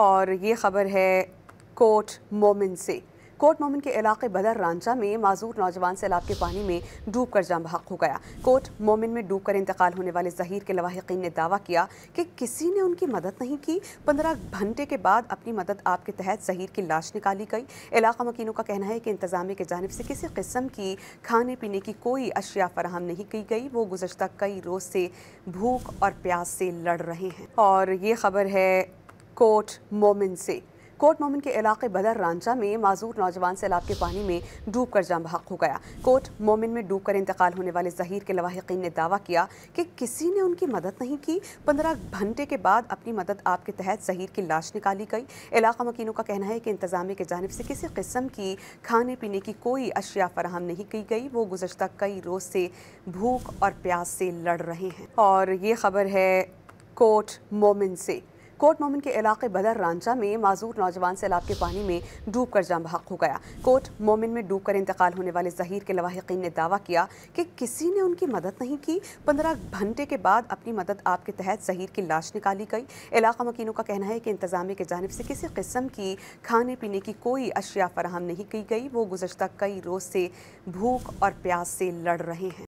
اور یہ خبر ہے کوٹ مومن سے۔ کوٹ مومن کے علاقے بدر رانچا میں معذور نوجوان سیلاب کے پانی میں ڈوب کر جاں بحق ہو گیا۔ کوٹ مومن میں ڈوب کر انتقال ہونے والے ظہیر کے لواحقین نے دعویٰ کیا کہ کسی نے ان کی مدد نہیں کی۔ 15 گھنٹے کے بعد اپنی مدد آپ کے تحت ظہیر کی لاش نکالی گئی۔ علاقہ مکینوں کا کہنا ہے کہ انتظامیہ کی جانب سے کسی قسم کی کھانے پینے کی کوئی اشیاء فراہم نہیں کی گئی۔ وہ گزشتہ کئی روز سے بھوک اور پیاس سے لڑ رہے ہیں۔ اور یہ خبر ہے کوٹ مومن سے۔ کوٹ مومن کے علاقے بدر رانچا میں معذور نوجوان سیلاب کے پانی میں ڈوب کر جاں بحق ہو گیا۔ کوٹ مومن میں ڈوب کر انتقال ہونے والے ظہیر کے لواحقین نے دعویٰ کیا کہ کسی نے ان کی مدد نہیں کی۔ 15 گھنٹے کے بعد اپنی مدد آپ کے تحت ظہیر کی لاش نکالی گئی۔ علاقہ مکینوں کا کہنا ہے کہ انتظامیہ کی جانب سے کسی قسم کی کھانے پینے کی کوئی اشیاء فراہم نہیں کی گئی۔ وہ گزشتہ کئی روز سے بھوک اور پیاس سے لڑ رہے ہیں۔ اور یہ خبر ہے کوٹ مومن سے۔ کوٹ مومن کے علاقے بدر رانچا میں معذور نوجوان سیلاب کے پانی میں ڈوب کر جاں بحق ہو گیا۔ کوٹ مومن میں ڈوب کر انتقال ہونے والے ظہیر کے لواحقین نے دعویٰ کیا کہ کسی نے ان کی مدد نہیں کی۔ 15 گھنٹے کے بعد اپنی مدد آپ کے تحت ظہیر کی لاش نکالی گئی۔ علاقہ مکینوں کا کہنا ہے کہ انتظامیہ کی جانب سے کسی قسم کی کھانے پینے کی کوئی اشیاء فراہم نہیں کی گئی۔ وہ گزشتہ کئی روز سے بھوک اور پیاس سے لڑ رہے ہیں۔